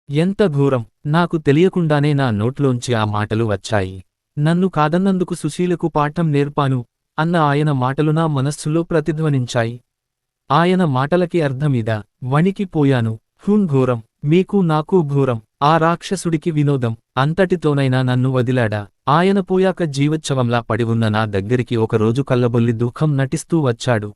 ఎంత ఘోరం! నాకు తెలియకుండానే నా నోట్లోంచి ఆ మాటలు వచ్చాయి. నన్ను కాదన్నందుకు సుశీలకు పాఠం నేర్పాను అన్న ఆయన మాటలు నా మనస్సులో ప్రతిధ్వనించాయి. ఆయన మాటలకి అర్థమిదా? వణికిపోయాను. ఘోరం! మీకు నాకు ఘోరం! ఆ రాక్షసుడికి వినోదం. అంతటితోనైనా నన్ను వదిలాడా? ఆయన పోయాక జీవోత్సవంలా పడివున్న నా దగ్గరికి ఒకరోజు కల్లబొల్లి దుఃఖం నటిస్తూ వచ్చాడు.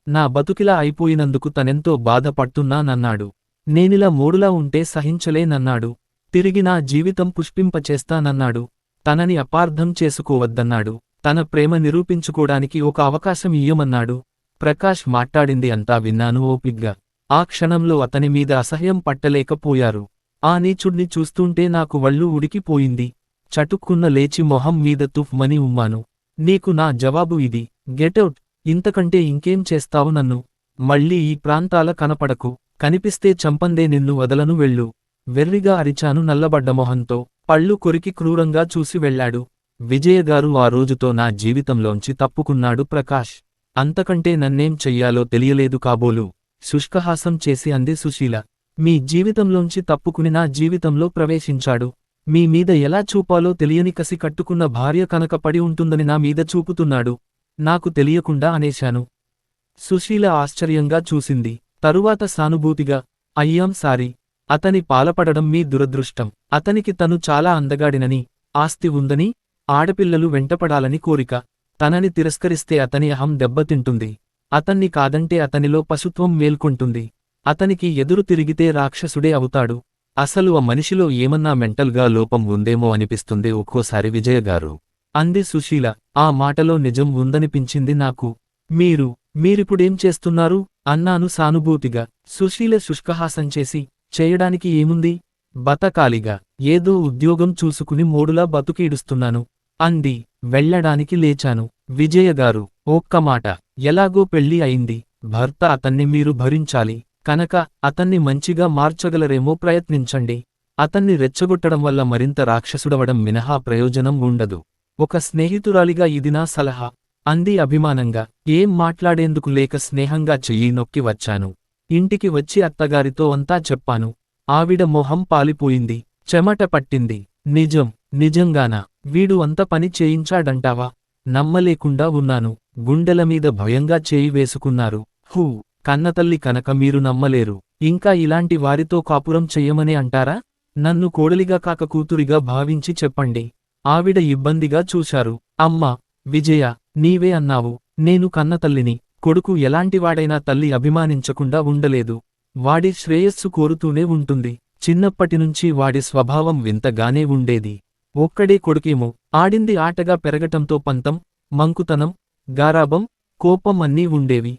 నా బతుకిలా అయిపోయినందుకు తనెంతో బాధపడుతున్నానన్నాడు. నేనిలా మూడులా ఉంటే సహించలేనన్నాడు. తిరిగి నా జీవితం పుష్పింపచేస్తానన్నాడు. తనని అపార్థం చేసుకోవద్దన్నాడు. తన ప్రేమ నిరూపించుకోడానికి ఒక అవకాశం ఇయ్యమన్నాడు. ప్రకాష్ మాట్లాడింది అంతా విన్నాను ఓపిగ్గా. ఆ క్షణంలో అతని మీద అసహ్యం పట్టలేకపోయారు. ఆ నీచుడ్ని చూస్తుంటే నాకు వళ్ళు ఉడికిపోయింది. చటుక్కున్న లేచి మొహం మీద తుఫ్మని ఉమ్మాను. నీకు నా జవాబు ఇది. గెటౌట్! ఇంతకంటే ఇంకేం చేస్తావు నన్ను? మళ్ళీ ఈ ప్రాంతాల కనపడకు. కనిపిస్తే చంపందే నిన్ను వదలను వెళ్ళు. వెర్రిగా అరిచాను నల్లబడ్డ మొహంతో. పళ్ళు కొరికి క్రూరంగా చూసి వెళ్లాడు. విజయగారు ఆ రోజుతో నా జీవితంలోంచి తప్పుకున్నాడు ప్రకాష్. అంతకంటే నన్నేం చెయ్యాలో తెలియలేదు కాబోలు. శుష్కహాసం చేసి అంది సుశీల. మీ జీవితంలోంచి తప్పుకుని నా జీవితంలో ప్రవేశించాడు. మీ మీద ఎలా చూపాలో తెలియని కసి కట్టుకున్న భార్య కనుక పడి ఉంటుందని నా మీద చూపుతున్నాడు. నాకు తెలియకుండా అనేశాను. సుశీల ఆశ్చర్యంగా చూసింది. తరువాత సానుభూతిగా, అయ్యాం సారీ. అతని పాలపడడం మీ దురదృష్టం. అతనికి తను చాలా అందగాడినని, ఆస్తి ఉందని, ఆడపిల్లలు వెంటపడాలని కోరిక. తనని తిరస్కరిస్తే అతని అహం దెబ్బతింటుంది. అతన్ని కాదంటే అతనిలో పశుత్వం మేల్కొంటుంది. అతనికి ఎదురు తిరిగితే రాక్షసుడే అవుతాడు. అసలు ఆ మనిషిలో ఏమన్నా మెంటల్గా లోపం ఉందేమో అనిపిస్తుంది ఒక్కోసారి విజయగారు అంది సుశీల. ఆ మాటలో నిజం ఉందనిపించింది నాకు. మీరిప్పుడేం చేస్తున్నారు? అన్నాను సానుభూతిగా. సుశీల శుష్కహాసం చేసి, చేయడానికి ఏముంది? బతకాలిగా. ఏదో ఉద్యోగం చూసుకుని మోడులా బతుకీడుస్తున్నాను అంది. వెళ్ళడానికి లేచాను. విజయగారు, ఒక్క మాట. ఎలాగో పెళ్ళి అయింది. భర్త అతన్ని మీరు భరించాలి కనుక అతన్ని మంచిగా మార్చగలరేమో ప్రయత్నించండి. అతన్ని రెచ్చగొట్టడం వల్ల మరింత రాక్షసుడవడం మినహా ప్రయోజనం ఉండదు. ఒక స్నేహితురాలిగా ఇది నా సలహా అంది అభిమానంగా. ఏం మాట్లాడేందుకు లేక స్నేహంగా చెయ్యి నొక్కి వచ్చాను. ఇంటికి వచ్చి అత్తగారితో అంతా చెప్పాను. ఆవిడ మొహం పాలిపోయింది. చెమట పట్టింది. నిజంగానా? వీడు అంత పని చేయించాడంటావా? నమ్మలేకుండా ఉన్నాను. గుండెలమీద భయంగా చేయి వేసుకున్నారు. కన్నతల్లి కనుక మీరు నమ్మలేరు. ఇంకా ఇలాంటి వారితో కాపురం చెయ్యమనే అంటారా? నన్ను కోడలిగా కాక కూతురిగా భావించి చెప్పండి. ఆవిడ ఇబ్బందిగా చూశారు. అమ్మా విజయ, నీవే అన్నావు. నేను కన్నతల్లిని. కొడుకు ఎలాంటివాడైనా తల్లి అభిమానించకుండా ఉండలేదు. వాడి శ్రేయస్సు కోరుతూనే ఉంటుంది. చిన్నప్పటినుంచి వాడి స్వభావం వింతగానే ఉండేది. ఒక్కడే కొడుకేమో. ఆడింది ఆటగా పెరగటంతో పంతం, మంకుతనం, గారాబం, కోపం అన్నీ ఉండేవి.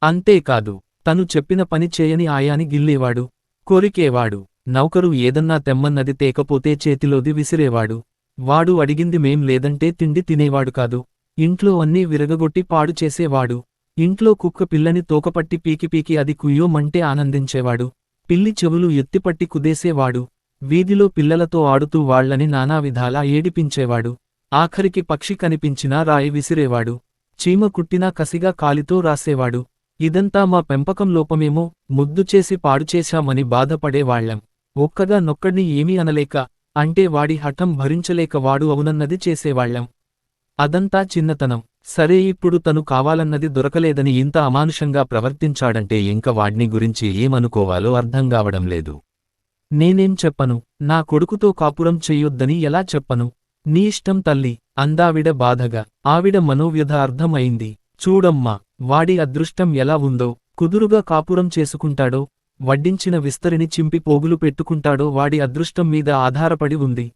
అంతేకాదు, తను చెప్పిన పని చేయని ఆయాని గిల్లేవాడు, కొరికేవాడు. నౌకరు ఏదన్నా తెమ్మన్నది తేకపోతే చేతిలోది విసిరేవాడు. వాడు అడిగింది మేం లేదంటే తిండి తినేవాడు కాదు. ఇంట్లో అన్నీ విరగగొట్టి పాడు చేసేవాడు. ఇంట్లో కుక్క పిల్లని తోకపట్టి పీకి అది కుయ్యోమంటే ఆనందించేవాడు. పిల్లి చెవులు ఎత్తిపట్టి కుదేసేవాడు. వీధిలో పిల్లలతో ఆడుతూ వాళ్లని నానావిధాలా ఏడిపించేవాడు. ఆఖరికి పక్షి కనిపించినా రాయి విసిరేవాడు. చీమ కుట్టినా కసిగా కాలితో రాసేవాడు. ఇదంతా మా పెంపకం లోపమేమో, ముద్దు చేసి పాడుచేశామని బాధపడేవాళ్లం. ఒక్కగా నొక్కడ్ని ఏమీ అనలేక, అంటే వాడి హఠం భరించలేక వాడు అవునన్నది చేసేవాళ్లం. అదంతా చిన్నతనం. సరే, ఇప్పుడు తను కావాలన్నది దొరకలేదని ఇంత అమానుషంగా ప్రవర్తించాడంటే ఇంక వాడ్ని గురించి ఏమనుకోవాలో అర్థంగావడం లేదు. నేనేం చెప్పను? నా కొడుకుతో కాపురం చెయ్యొద్దని ఎలా చెప్పను? నీ ఇష్టం తల్లి అందావిడ బాధగా. ఆవిడ మనోవ్యధ అర్థం అయింది. చూడమ్మా, వాడి అదృష్టం ఎలా ఉందో. కుదురుగా కాపురం చేసుకుంటాడో, వడ్డించిన విస్తరిని చింపి పోగులు పెట్టుకుంటాడో వాడి అదృష్టం మీద ఆధారపడి ఉంది.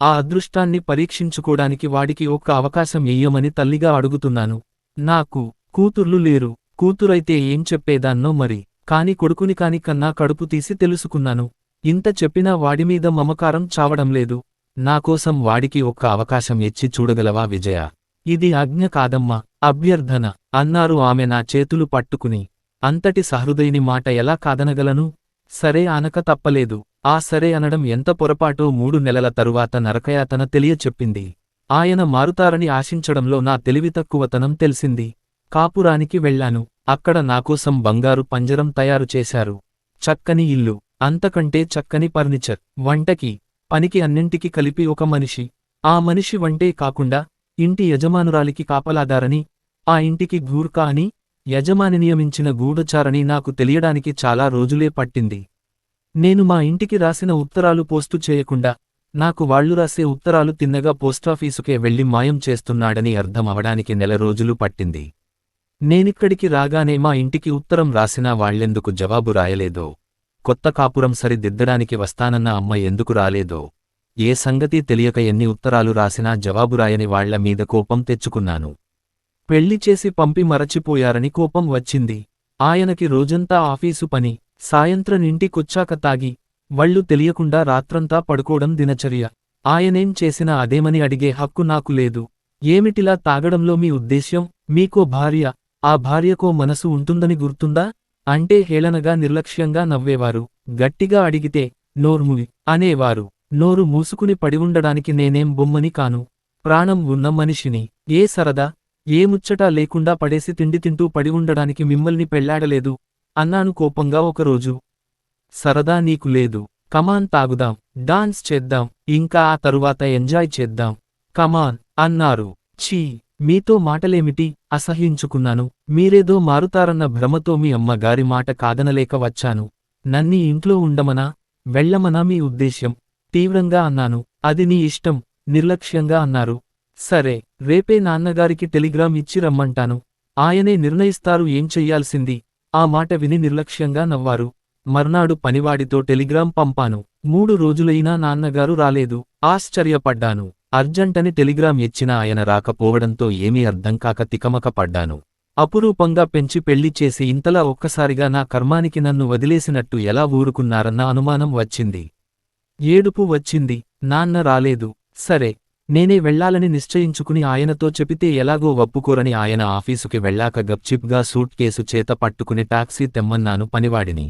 ఆ అదృష్టాన్ని పరీక్షించుకోడానికి వాడికి ఒక్క అవకాశం ఇయ్యమని తల్లిగా అడుగుతున్నాను. నాకు కూతుర్లు లేరు. కూతురైతే ఏం చెప్పేదాన్నో మరి. కాని కొడుకుని కాని కన్నా కడుపు తీసి తెలుసుకున్నాను. ఇంత చెప్పినా వాడిమీద మమకారం చావడం లేదు. నాకోసం వాడికి ఒక్క అవకాశం ఇచ్చి చూడగలవా విజయ? ఇది ఆజ్ఞ కాదమ్మా, అభ్యర్థన అన్నారు ఆమె నా చేతులు పట్టుకుని. అంతటి సహృదయుని మాట ఎలా కాదనగలను? సరే అనక తప్పలేదు. ఆ సరే అనడం ఎంత పొరపాటో 3 నెలల తరువాత నరకయాతన తెలియచెప్పింది. ఆయన మారుతారని ఆశించడంలో నా తెలివితక్కువతనం తెలిసింది. కాపురానికి వెళ్లాను. అక్కడ నాకోసం బంగారు పంజరం తయారు చేశారు. చక్కని ఇల్లు. అంతకంటే చక్కని ఫర్నిచర్, వంటకి, పనికి అన్నింటికి కలిపి ఒక మనిషి. ఆ మనిషి వంటే కాకుండా ఇంటి యజమానురాలికి కాపలాదారని, ఆ ఇంటికి గూర్ఖా అని, యజమాని నియమించిన గూఢచారని నాకు తెలియడానికి చాలా రోజులే పట్టింది. నేను మా ఇంటికి రాసిన ఉత్తరాలు పోస్టు చేయకుండా, నాకు వాళ్లు రాసే ఉత్తరాలు తిన్నగా పోస్టాఫీసుకే వెళ్లి మాయం చేస్తున్నాడని అర్థం అవడానికి నెల రోజులు పట్టింది. నేనిక్కడికి రాగానే మా ఇంటికి ఉత్తరం రాసినా వాళ్లెందుకు జవాబు రాయలేదో, కొత్త కాపురం సరిదిద్దడానికి వస్తానన్న అమ్మ ఎందుకు రాలేదో, ఏ సంగతి తెలియక ఎన్ని ఉత్తరాలు రాసినా జవాబు రాయని వాళ్ల మీద కోపం తెచ్చుకున్నాను. పెళ్లి చేసి పంపి మరచిపోయారని కోపం వచ్చింది. ఆయనకి రోజంతా ఆఫీసు పని, సాయంత్రం ఇంటికొచ్చాక తాగి, వళ్ళు తెలియకుండా రాత్రంతా పడుకోవడం దినచర్య. ఆయనేం చేసినా అదేమని అడిగే హక్కు నాకు లేదు. ఏమిటిలా తాగడంలో మీ ఉద్దేశ్యం? మీకో భార్య, ఆ భార్యకో మనసు ఉంటుందని గుర్తుందా? అంటే హేళనగా నిర్లక్ష్యంగా నవ్వేవారు. గట్టిగా అడిగితే నోర్మువి అనేవారు. నోరు మూసుకుని పడి ఉండడానికి నేనేం బొమ్మని కాను. ప్రాణం ఉన్న మనిషిని. ఏ సరదా, ఏ ముచ్చటా లేకుండా పడేసి తిండి తింటూ పడి ఉండడానికి మిమ్మల్ని పెళ్లాడలేదు అన్నాను కోపంగా ఒకరోజు. సరదా నీకు లేదు. కమాన్ తాగుదాం, డాన్స్ చేద్దాం, ఇంకా ఆ తరువాత ఎంజాయ్ చేద్దాం. కమాన్ అన్నారు. ఛీ, మీతో మాటలేమిటి? అసహ్యించుకున్నాను. మీరేదో మారుతారన్న భ్రమతో మీ అమ్మగారి మాట కాదనలేక వచ్చాను. నన్ని ఇంట్లో ఉండమనా, వెళ్ళమనా మీ ఉద్దేశ్యం? తీవ్రంగా అన్నాను. అది నీ ఇష్టం, నిర్లక్ష్యంగా అన్నారు. సరే, రేపే నాన్నగారికి టెలిగ్రామ్ ఇచ్చి రమ్మంటాను. ఆయనే నిర్ణయిస్తారు ఏం చెయ్యాల్సింది. ఆ మాట విని నిర్లక్ష్యంగా నవ్వారు. మర్నాడు పనివాడితో టెలిగ్రాం పంపాను. 3 రోజులైనా నాన్నగారు రాలేదు. ఆశ్చర్యపడ్డాను. అర్జంటని టెలిగ్రాం ఇచ్చినా ఆయన రాకపోవడంతో ఏమీ అర్థంకాక తికమక పడ్డాను. అపురూపంగా పెంచి పెళ్లి చేసి ఇంతలా ఒక్కసారిగా నా కర్మానికి నన్ను వదిలేసినట్టు ఎలా ఊరుకున్నారన్న అనుమానం వచ్చింది. ఏడుపు వచ్చింది. నాన్న రాలేదు. సరే, నేనే వెళ్లాలని నిశ్చయించుకుని ఆయనతో చెపితే ఎలాగో ఒప్పుకోరని ఆయన ఆఫీసుకి వెళ్ళాక గప్చిప్గా సూట్ కేసు చేత పట్టుకుని టాక్సీ తెమ్మన్నాను పనివాడిని.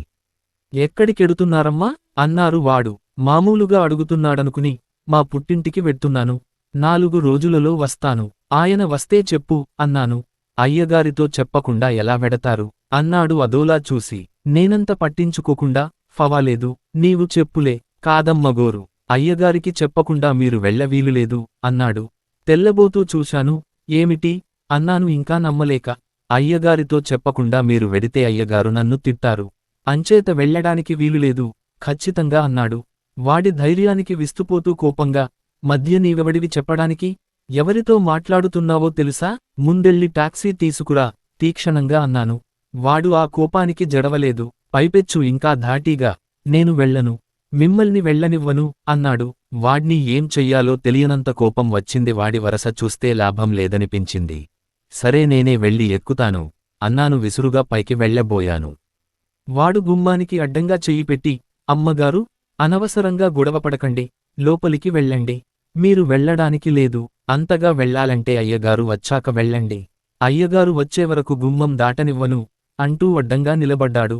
ఎక్కడికెడుతున్నారమ్మా అన్నారు వాడు. మామూలుగా అడుగుతున్నాడనుకుని, మా పుట్టింటికి వెళ్తున్నాను. 4 రోజులలో వస్తాను. ఆయన వస్తే చెప్పు అన్నాను. అయ్యగారితో చెప్పకుండా ఎలా వెడతారు అన్నాడు అదోలా చూసి. నేనంత పట్టించుకోకుండా, ఫవాలేదు, నీవు చెప్పులే. కాదమ్మగోరు, అయ్యగారికి చెప్పకుండా మీరు వెళ్ళవీలులేదు అన్నాడు. తెల్లబోతూ చూశాను. ఏమిటి అన్నాను ఇంకా నమ్మలేక. అయ్యగారితో చెప్పకుండా మీరు వెడితే అయ్యగారు నన్ను తిట్టారు. అంచేత వెళ్ళడానికి వీలులేదు ఖచ్చితంగా అన్నాడు. వాడి ధైర్యానికి విస్తుపోతూ కోపంగా, మధ్య నీవెవడివి చెప్పడానికి? ఎవరితో మాట్లాడుతున్నావో తెలుసా? ముందెళ్ళి టాక్సీ తీసుకురా తీక్షణంగా అన్నాను. వాడు ఆ కోపానికి జడవలేదు. పైపెచ్చు ఇంకా ధాటీగా, నేను వెళ్ళను, మిమ్మల్ని వెళ్ళనివ్వను అన్నాడు. వాడ్ని ఏం చెయ్యాలో తెలియనంత కోపం వచ్చింది. వాడి వరస చూస్తే లాభం లేదనిపించింది. సరే నేనే వెళ్ళి ఎక్కుతాను అన్నాను విసురుగా పైకి వెళ్ళబోయాను. వాడు గుమ్మానికి అడ్డంగా చెయ్యి పెట్టి, అమ్మగారు, అనవసరంగా గొడవపడకండి, లోపలికి వెళ్ళండి. మీరు వెళ్ళడానికి లేదు. అంతగా వెళ్ళాలంటే అయ్యగారు వచ్చాక వెళ్ళండి. అయ్యగారు వచ్చేవరకు గుమ్మం దాటనివ్వను అంటూ అడ్డంగా నిలబడ్డాడు.